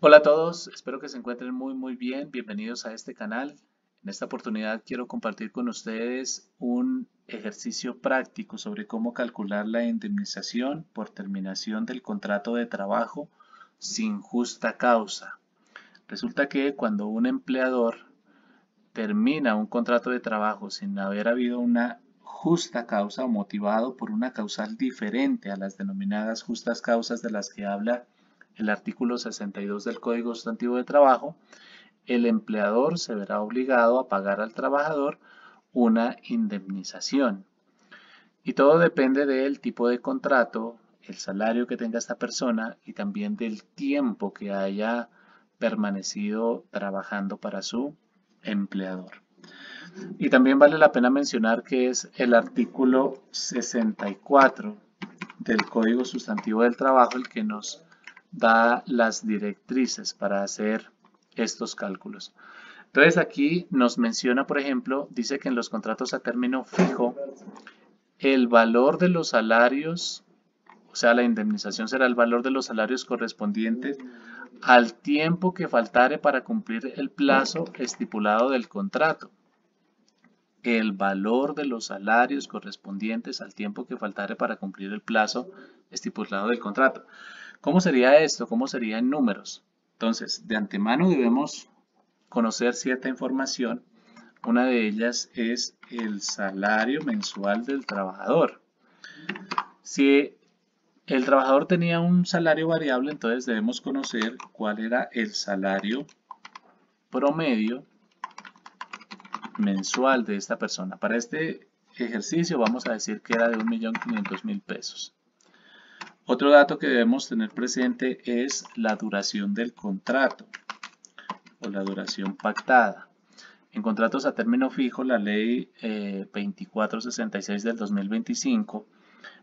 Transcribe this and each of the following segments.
Hola a todos, espero que se encuentren muy bien. Bienvenidos a este canal. En esta oportunidad quiero compartir con ustedes un ejercicio práctico sobre cómo calcular la indemnización por terminación del contrato de trabajo sin justa causa. Resulta que cuando un empleador termina un contrato de trabajo sin haber habido una justa causa o motivado por una causal diferente a las denominadas justas causas de las que habla el artículo 62 del Código Sustantivo de Trabajo, el empleador se verá obligado a pagar al trabajador una indemnización. Y todo depende del tipo de contrato, el salario que tenga esta persona y también del tiempo que haya permanecido trabajando para su empleador. Y también vale la pena mencionar que es el artículo 64 del Código Sustantivo del Trabajo el que nos da las directrices para hacer estos cálculos. Entonces aquí nos menciona, por ejemplo, dice que en los contratos a término fijo, el valor de los salarios, o sea, la indemnización será el valor de los salarios correspondientes al tiempo que faltare para cumplir el plazo estipulado del contrato. El valor de los salarios correspondientes al tiempo que faltare para cumplir el plazo estipulado del contrato. ¿Cómo sería esto? ¿Cómo sería en números? Entonces, de antemano debemos conocer cierta información. Una de ellas es el salario mensual del trabajador. Si el trabajador tenía un salario variable, entonces debemos conocer cuál era el salario promedio mensual de esta persona. Para este ejercicio vamos a decir que era de 1.500.000 pesos. Otro dato que debemos tener presente es la duración del contrato o la duración pactada. En contratos a término fijo, la ley 2466 del 2025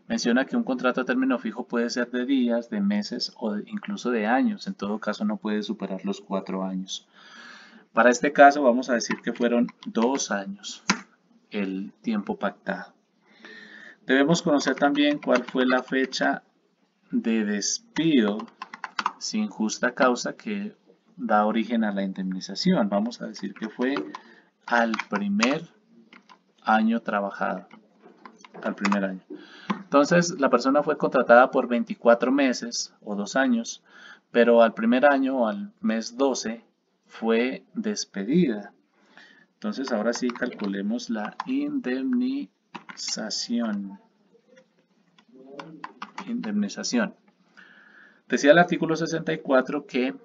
menciona que un contrato a término fijo puede ser de días, de meses o incluso de años. En todo caso no puede superar los 4 años. Para este caso vamos a decir que fueron 2 años el tiempo pactado. Debemos conocer también cuál fue la fecha de despido sin justa causa que da origen a la indemnización. Vamos a decir que fue al primer año trabajado, al primer año. Entonces, la persona fue contratada por 24 meses o 2 años, pero al primer año o al mes 12 fue despedida. Entonces, ahora sí calculemos la indemnización. Decía el artículo 64 que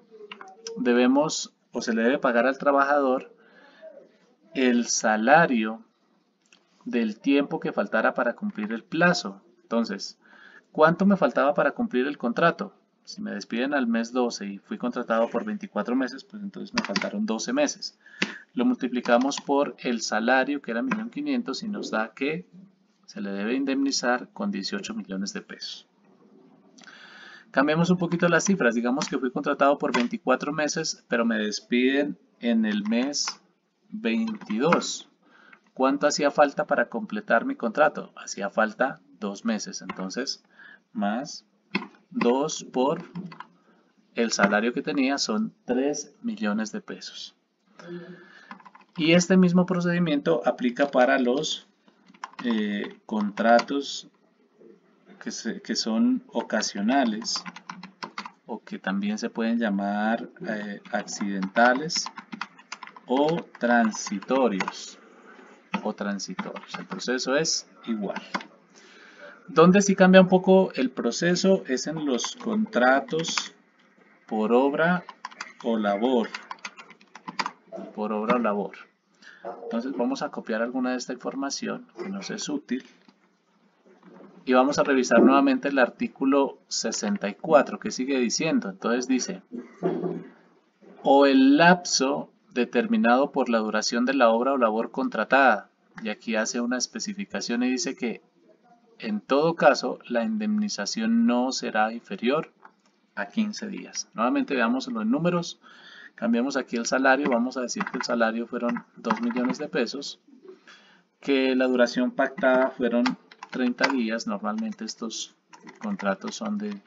debemos o se le debe pagar al trabajador el salario del tiempo que faltara para cumplir el plazo. Entonces, ¿cuánto me faltaba para cumplir el contrato? Si me despiden al mes 12 y fui contratado por 24 meses, pues entonces me faltaron 12 meses. Lo multiplicamos por el salario, que era 1.500.000, y nos da que se le debe indemnizar con 18 millones de pesos. Cambiemos un poquito las cifras. Digamos que fui contratado por 24 meses, pero me despiden en el mes 22. ¿Cuánto hacía falta para completar mi contrato? Hacía falta 2 meses. Entonces, más 2 por el salario que tenía son 3 millones de pesos. Y este mismo procedimiento aplica para los contratos que son ocasionales o que también se pueden llamar accidentales o transitorios. El proceso es igual. Donde sí cambia un poco el proceso es en los contratos por obra o labor. Entonces vamos a copiar alguna de esta información que nos es útil. Y vamos a revisar nuevamente el artículo 64 que sigue diciendo. Entonces dice, o el lapso determinado por la duración de la obra o labor contratada. Y aquí hace una especificación y dice que en todo caso la indemnización no será inferior a 15 días. Nuevamente veamos los números. Cambiamos aquí el salario. Vamos a decir que el salario fueron 2 millones de pesos. Que la duración pactada fueron 30 días. Normalmente estos contratos son de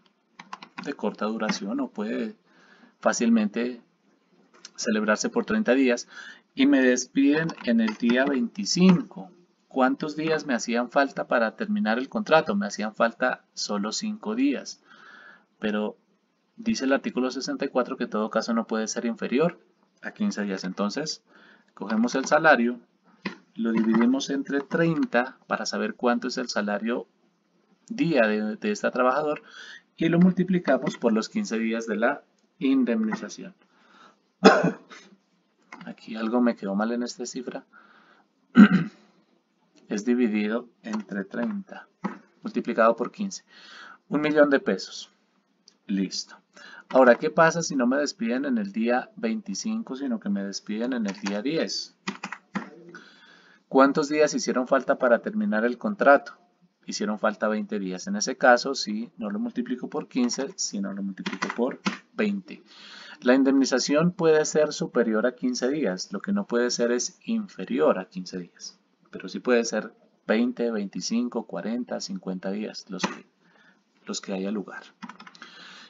corta duración o puede fácilmente celebrarse por 30 días y me despiden en el día 25. ¿Cuántos días me hacían falta para terminar el contrato? Me hacían falta solo 5 días, pero dice el artículo 64 que en todo caso no puede ser inferior a 15 días. Entonces, cogemos el salario, lo dividimos entre 30 para saber cuánto es el salario día de este trabajador y lo multiplicamos por los 15 días de la indemnización. Aquí algo me quedó mal en esta cifra. Es dividido entre 30 multiplicado por 15. 1.000.000 de pesos. Listo. Ahora, ¿qué pasa si no me despiden en el día 25, sino que me despiden en el día 10? ¿Cuántos días hicieron falta para terminar el contrato? Hicieron falta 20 días. En ese caso, sí, no lo multiplico por 15, sino lo multiplico por 20. La indemnización puede ser superior a 15 días. Lo que no puede ser es inferior a 15 días. Pero sí puede ser 20, 25, 40, 50 días los que haya lugar.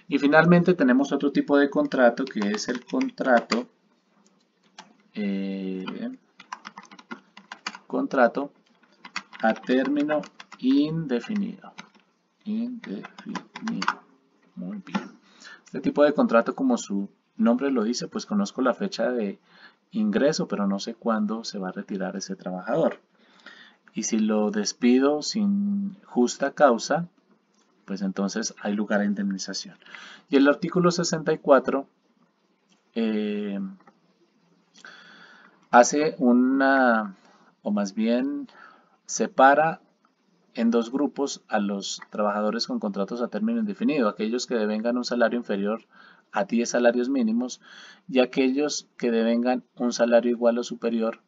Y finalmente tenemos otro tipo de contrato que es el contrato a término indefinido. Muy bien. Este tipo de contrato, como su nombre lo dice, pues conozco la fecha de ingreso, pero no sé cuándo se va a retirar ese trabajador. Y si lo despido sin justa causa, pues entonces hay lugar a indemnización. Y el artículo 64 hace una, o más bien separa en dos grupos a los trabajadores con contratos a término indefinido, aquellos que devengan un salario inferior a 10 salarios mínimos y aquellos que devengan un salario igual o superior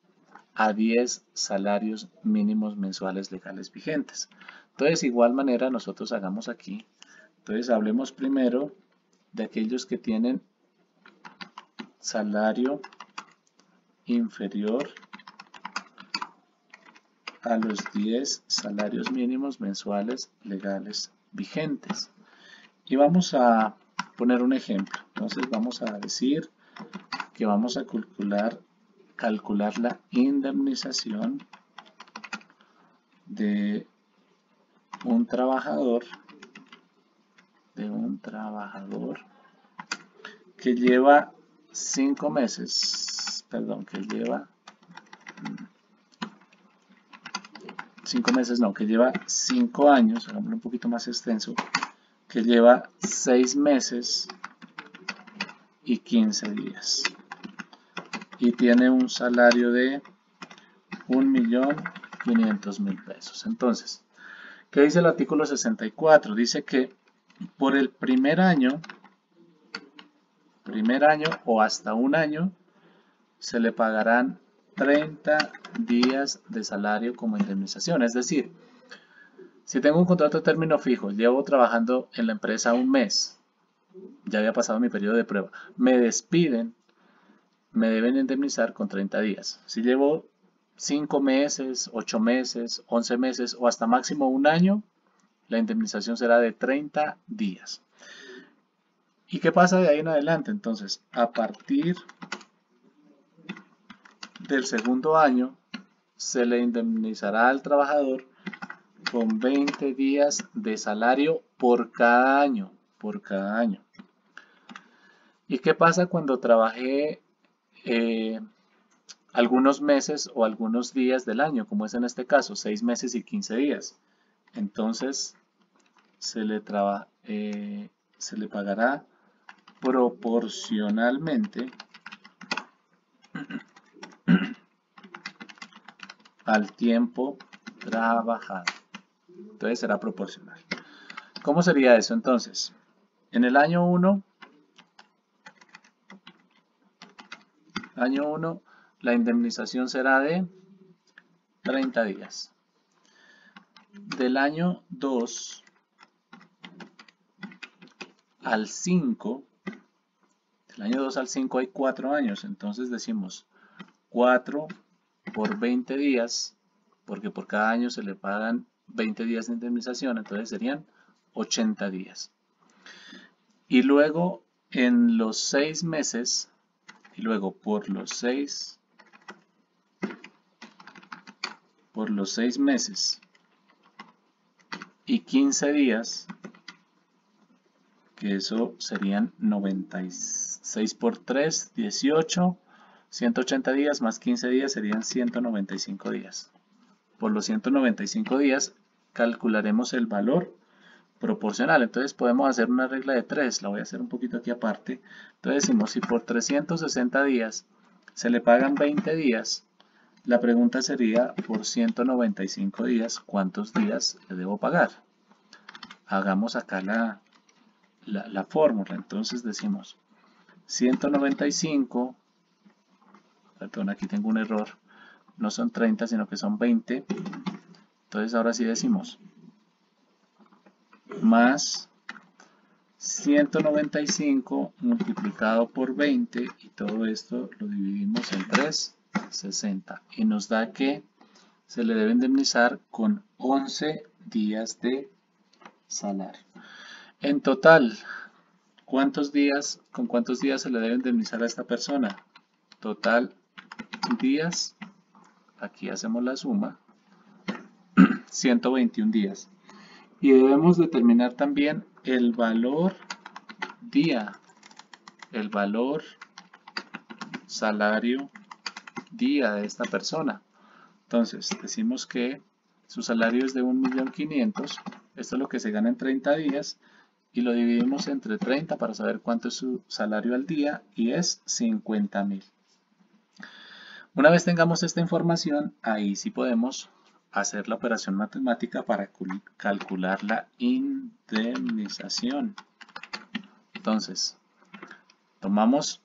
a 10 salarios mínimos mensuales legales vigentes. Entonces, de igual manera, nosotros hagamos aquí. Entonces, hablemos primero de aquellos que tienen salario inferior a los 10 salarios mínimos mensuales legales vigentes. Y vamos a poner un ejemplo. Entonces, vamos a decir que vamos a calcular la indemnización de un trabajador que lleva 5 meses, perdón, que lleva 5 meses, no, que lleva 5 años, hagámoslo un poquito más extenso, que lleva 6 meses y 15 días y tiene un salario de 1.500.000 pesos. Entonces, ¿qué dice el artículo 64? Dice que por el primer año o hasta un año se le pagarán 30 días de salario como indemnización. Es decir, si tengo un contrato de término fijo, llevo trabajando en la empresa un mes, ya había pasado mi periodo de prueba, me despiden, me deben indemnizar con 30 días. Si llevo 5 meses, 8 meses, 11 meses o hasta máximo un año, la indemnización será de 30 días. ¿Y qué pasa de ahí en adelante? Entonces, a partir del segundo año, se le indemnizará al trabajador con 20 días de salario por cada año. ¿Y qué pasa cuando trabajé algunos meses o algunos días del año, como es en este caso, 6 meses y 15 días? Entonces, se le pagará proporcionalmente al tiempo trabajado. Entonces será proporcional. ¿Cómo sería eso entonces? En el año 1, la indemnización será de 30 días. Del año 2 al 5, del año 2 al 5 hay 4 años, entonces decimos 4 por 20 días, porque por cada año se le pagan 20 días de indemnización, entonces serían 80 días. Y luego en los 6 meses y luego por los 6 meses y 15 días, que eso serían 96 por 3, 18, 180 días más 15 días serían 195 días. Por los 195 días calcularemos el valor proporcional. Entonces podemos hacer una regla de 3, la voy a hacer un poquito aquí aparte. Entonces decimos, si por 360 días se le pagan 20 días, la pregunta sería, por 195 días, ¿cuántos días le debo pagar? Hagamos acá la fórmula. Entonces decimos 195, perdón, aquí tengo un error, no son 30 sino que son 20. Entonces ahora sí decimos más 195 multiplicado por 20 y todo esto lo dividimos en 360 y nos da que se le debe indemnizar con 11 días de salario. En total, con cuántos días se le debe indemnizar a esta persona? Total días, aquí hacemos la suma, 121 días. Y debemos determinar también el valor día, el valor salario día de esta persona. Entonces, decimos que su salario es de 1.500.000, esto es lo que se gana en 30 días, y lo dividimos entre 30 para saber cuánto es su salario al día, y es 50.000. Una vez tengamos esta información, ahí sí podemos hacer la operación matemática para calcular la indemnización. Entonces, tomamos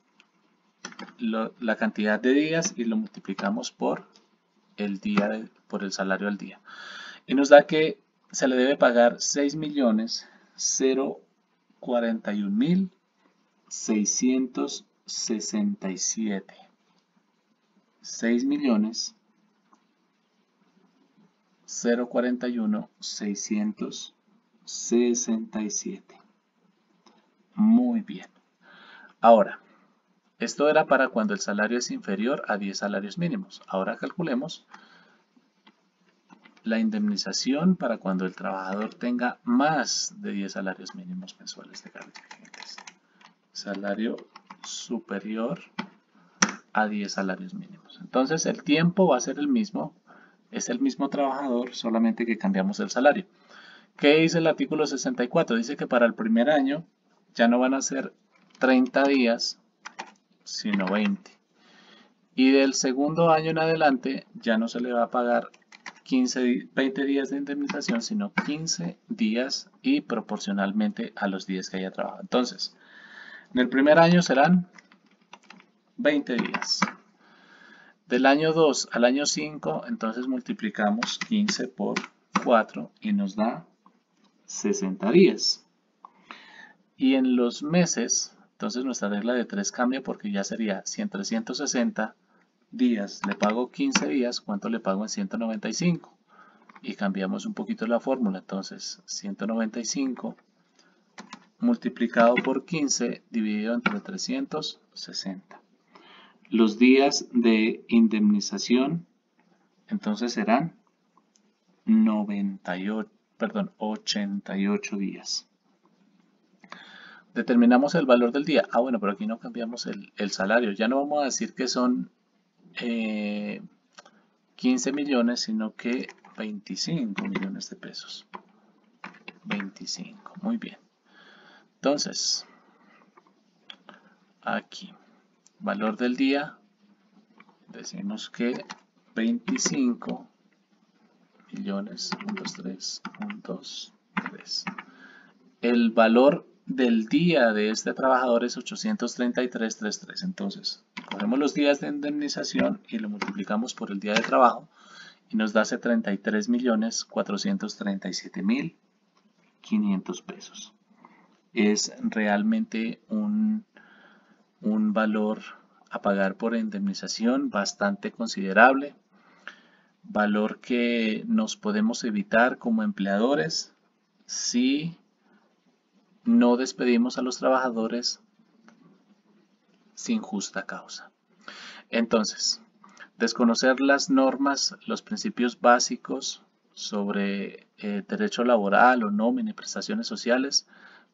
la cantidad de días y lo multiplicamos por el salario al día. Y nos da que se le debe pagar 6.041.667. 6.041.667. Muy bien. Ahora, esto era para cuando el salario es inferior a 10 salarios mínimos. Ahora calculemos la indemnización para cuando el trabajador tenga más de 10 salarios mínimos mensuales de clientes. Salario superior a 10 salarios mínimos. Entonces el tiempo va a ser el mismo, es el mismo trabajador, solamente que cambiamos el salario. ¿Qué dice el artículo 64? Dice que para el primer año ya no van a ser 30 días, sino 20. Y del segundo año en adelante ya no se le va a pagar 20 días de indemnización, sino 15 días y proporcionalmente a los días que haya trabajado. Entonces, en el primer año serán 20 días. Del año 2 al año 5, entonces multiplicamos 15 por 4 y nos da 60 días. Y en los meses, entonces nuestra regla de 3 cambia porque ya sería, si en 360 días le pago 15 días, ¿cuánto le pago en 195? Y cambiamos un poquito la fórmula, entonces 195 multiplicado por 15 dividido entre 360. Los días de indemnización entonces serán 88 días. Determinamos el valor del día. Ah, bueno, pero aquí no cambiamos el salario. Ya no vamos a decir que son 15 millones, sino que 25 millones de pesos. 25, muy bien. Entonces, aquí, valor del día, decimos que 25 millones, 123. El valor del día de este trabajador es 833.33. Entonces, cogemos los días de indemnización y lo multiplicamos por el día de trabajo y nos da 33.437.500 pesos. Es realmente un valor a pagar por indemnización bastante considerable, valor que nos podemos evitar como empleadores si no despedimos a los trabajadores sin justa causa. Entonces, desconocer las normas, los principios básicos sobre derecho laboral o nómina y prestaciones sociales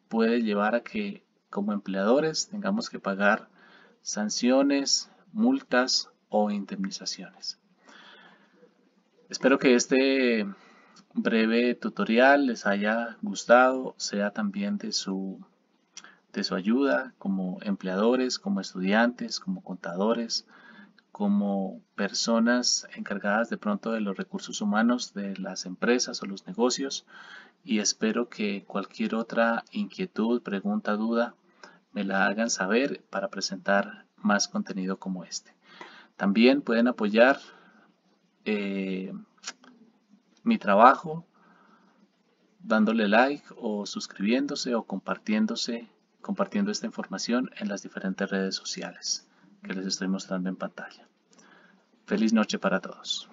puede llevar a que como empleadores tengamos que pagar sanciones, multas o indemnizaciones. Espero que este breve tutorial les haya gustado, sea también de su ayuda como empleadores, como estudiantes, como contadores, como personas encargadas de pronto de los recursos humanos de las empresas o los negocios, y espero que cualquier otra inquietud, pregunta, duda me la hagan saber para presentar más contenido como este. También pueden apoyar mi trabajo dándole like o suscribiéndose o compartiendo esta información en las diferentes redes sociales que les estoy mostrando en pantalla. Feliz noche para todos.